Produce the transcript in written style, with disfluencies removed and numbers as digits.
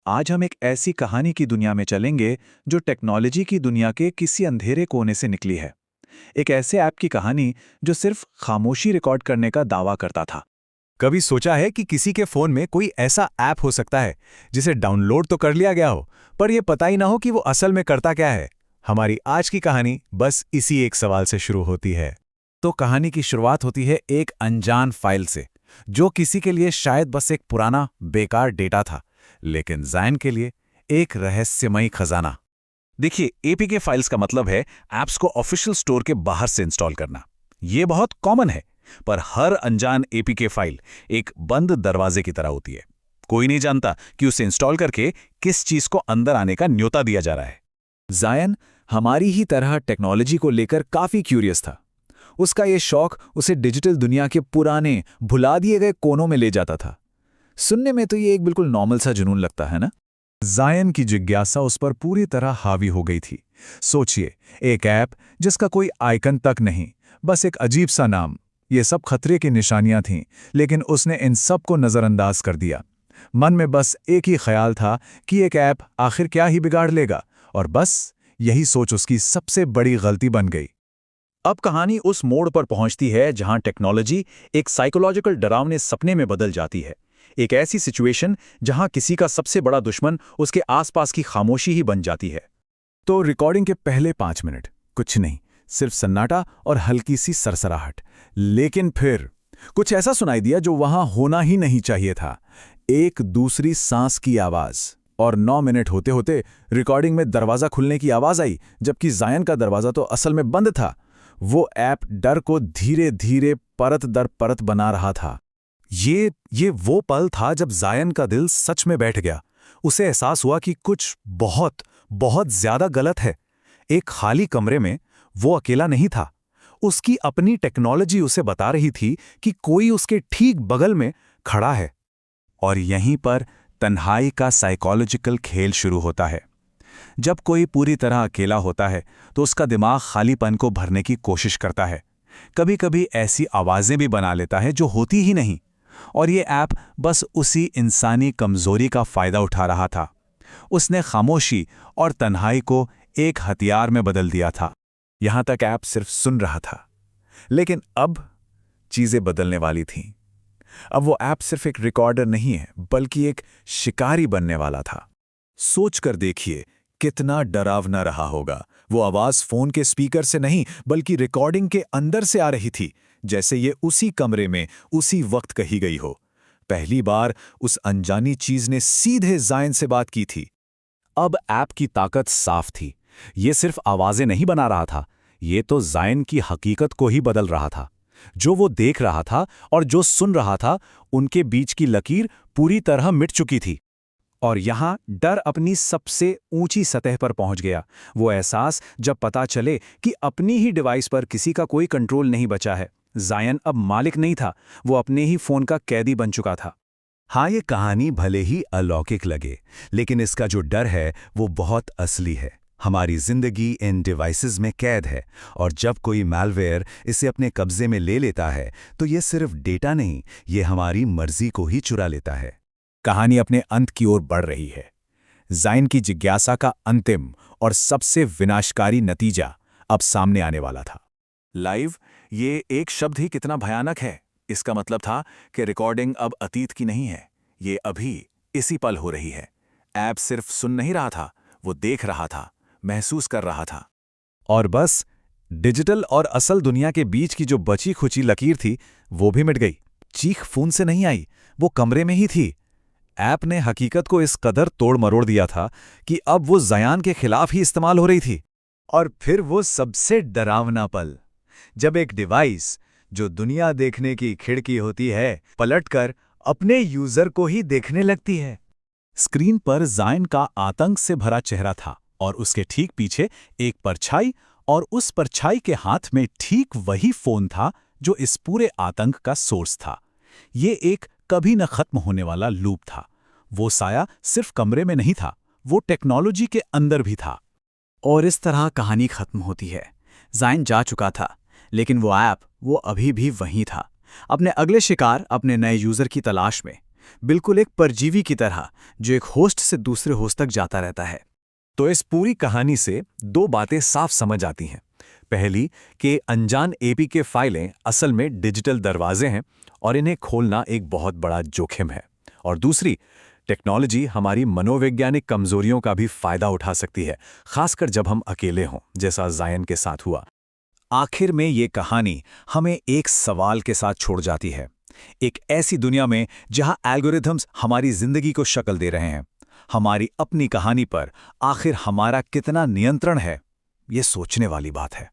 आज हम एक ऐसी कहानी की दुनिया में चलेंगे जो टेक्नोलॉजी की दुनिया के किसी अंधेरे कोने से निकली है। एक ऐसे ऐप की कहानी जो सिर्फ खामोशी रिकॉर्ड करने का दावा करता था। कभी सोचा है कि किसी के फोन में कोई ऐसा ऐप हो सकता है जिसे डाउनलोड तो कर लिया गया हो, पर यह पता ही ना हो कि वो असल में करता क्या है? हमारी आज की कहानी बस इसी एक सवाल से शुरू होती है। तो कहानी की शुरुआत होती है एक अनजान फाइल से, जो किसी के लिए शायद बस एक पुराना बेकार डेटा था, लेकिन जायन के लिए एक रहस्यमयी खजाना। देखिए, एपीके फाइल्स का मतलब है ऐप्स को ऑफिशियल स्टोर के बाहर से इंस्टॉल करना। ये बहुत कॉमन है, पर हर अनजान एपीके फाइल एक बंद दरवाजे की तरह होती है। कोई नहीं जानता कि उसे इंस्टॉल करके किस चीज को अंदर आने का न्योता दिया जा रहा है। जायन हमारी ही तरह टेक्नोलॉजी को लेकर काफी क्यूरियस था। उसका ये शौक उसे डिजिटल दुनिया के पुराने, भुला दिए गए कोनों में ले जाता था। सुनने में तो ये एक बिल्कुल नॉर्मल सा जुनून लगता है ना? जायन की जिज्ञासा उस पर पूरी तरह हावी हो गई थी। सोचिए, एक ऐप जिसका कोई आइकन तक नहीं, बस एक अजीब सा नाम। ये सब खतरे की निशानियां थीं, लेकिन उसने इन सब को नज़रअंदाज कर दिया। मन में बस एक ही ख्याल था कि एक ऐप आखिर क्या ही बिगाड़ लेगा, और बस यही सोच उसकी सबसे बड़ी गलती बन गई। अब कहानी उस मोड़ पर पहुंचती है जहां टेक्नोलॉजी एक साइकोलॉजिकल डरावने सपने में बदल जाती है। एक ऐसी सिचुएशन जहां किसी का सबसे बड़ा दुश्मन उसके आसपास की खामोशी ही बन जाती है। तो रिकॉर्डिंग के पहले 5 मिनट कुछ नहीं, सिर्फ सन्नाटा और हल्की सी सरसराहट। लेकिन फिर कुछ ऐसा सुनाई दिया जो वहां होना ही नहीं चाहिए था। एक दूसरी सांस की आवाज। और 9 मिनट होते होते रिकॉर्डिंग में दरवाजा खुलने की आवाज आई, जबकि जायन का दरवाजा तो असल में बंद था। वो ऐप डर को धीरे धीरे परत दर परत बना रहा था। ये वो पल था जब जायन का दिल सच में बैठ गया। उसे एहसास हुआ कि कुछ बहुत बहुत ज्यादा गलत है। एक खाली कमरे में वो अकेला नहीं था। उसकी अपनी टेक्नोलॉजी उसे बता रही थी कि कोई उसके ठीक बगल में खड़ा है। और यहीं पर तन्हाई का साइकोलॉजिकल खेल शुरू होता है। जब कोई पूरी तरह अकेला होता है तो उसका दिमाग खालीपन को भरने की कोशिश करता है। कभी कभी ऐसी आवाजें भी बना लेता है जो होती ही नहीं। और ये ऐप बस उसी इंसानी कमजोरी का फायदा उठा रहा था। उसने खामोशी और तन्हाई को एक हथियार में बदल दिया था। यहां तक ऐप सिर्फ सुन रहा था, लेकिन अब चीजें बदलने वाली थीं। अब वो ऐप सिर्फ एक रिकॉर्डर नहीं है, बल्कि एक शिकारी बनने वाला था। सोचकर देखिए, कितना डरावना रहा होगा। वो आवाज फोन के स्पीकर से नहीं, बल्कि रिकॉर्डिंग के अंदर से आ रही थी, जैसे ये उसी कमरे में उसी वक्त कही गई हो। पहली बार उस अनजानी चीज ने सीधे जायन से बात की थी। अब ऐप की ताकत साफ थी। ये सिर्फ आवाजें नहीं बना रहा था, ये तो जायन की हकीकत को ही बदल रहा था। जो वो देख रहा था और जो सुन रहा था, उनके बीच की लकीर पूरी तरह मिट चुकी थी। और यहां डर अपनी सबसे ऊंची सतह पर पहुंच गया। वो एहसास जब पता चले कि अपनी ही डिवाइस पर किसी का कोई कंट्रोल नहीं बचा है। जायन अब मालिक नहीं था, वो अपने ही फोन का कैदी बन चुका था। हाँ, ये कहानी भले ही अलौकिक लगे, लेकिन इसका जो डर है वो बहुत असली है। हमारी जिंदगी इन डिवाइसेस में कैद है, और जब कोई मैलवेयर इसे अपने कब्जे में ले लेता है तो ये सिर्फ डेटा नहीं, ये हमारी मर्जी को ही चुरा लेता है। कहानी अपने अंत की ओर बढ़ रही है। जायन की जिज्ञासा का अंतिम और सबसे विनाशकारी नतीजा अब सामने आने वाला था। लाइव, ये एक शब्द ही कितना भयानक है। इसका मतलब था कि रिकॉर्डिंग अब अतीत की नहीं है, ये अभी इसी पल हो रही है। ऐप सिर्फ सुन नहीं रहा था, वो देख रहा था, महसूस कर रहा था। और बस डिजिटल और असल दुनिया के बीच की जो बची खुची लकीर थी, वो भी मिट गई। चीख फोन से नहीं आई, वो कमरे में ही थी। ऐप ने हकीकत को इस कदर तोड़ मरोड़ दिया था कि अब वो जायन के खिलाफ ही इस्तेमाल हो रही थी। और फिर वो सबसे डरावना पल, जब एक डिवाइस जो दुनिया देखने की खिड़की होती है, पलटकर अपने यूजर को ही देखने लगती है। स्क्रीन पर जायन का आतंक से भरा चेहरा था, और उसके ठीक पीछे एक परछाई, और उस परछाई के हाथ में ठीक वही फोन था जो इस पूरे आतंक का सोर्स था। ये एक कभी न खत्म होने वाला लूप था। वो साया सिर्फ कमरे में नहीं था, वो टेक्नोलॉजी के अंदर भी था। और इस तरह कहानी खत्म होती है। जायन जा चुका था, लेकिन वो ऐप, वो अभी भी वहीं था, अपने अगले शिकार, अपने नए यूजर की तलाश में। बिल्कुल एक परजीवी की तरह, जो एक होस्ट से दूसरे होस्ट तक जाता रहता है। तो इस पूरी कहानी से दो बातें साफ समझ आती हैं। पहली कि अनजान एपीके फाइलें असल में डिजिटल दरवाजे हैं और इन्हें खोलना एक बहुत बड़ा जोखिम है। और दूसरी, टेक्नोलॉजी हमारी मनोवैज्ञानिक कमजोरियों का भी फायदा उठा सकती है, खासकर जब हम अकेले हों, जैसा जायन के साथ हुआ। आखिर में ये कहानी हमें एक सवाल के साथ छोड़ जाती है। एक ऐसी दुनिया में जहां एल्गोरिथम्स हमारी जिंदगी को शक्ल दे रहे हैं, हमारी अपनी कहानी पर आखिर हमारा कितना नियंत्रण है, ये सोचने वाली बात है।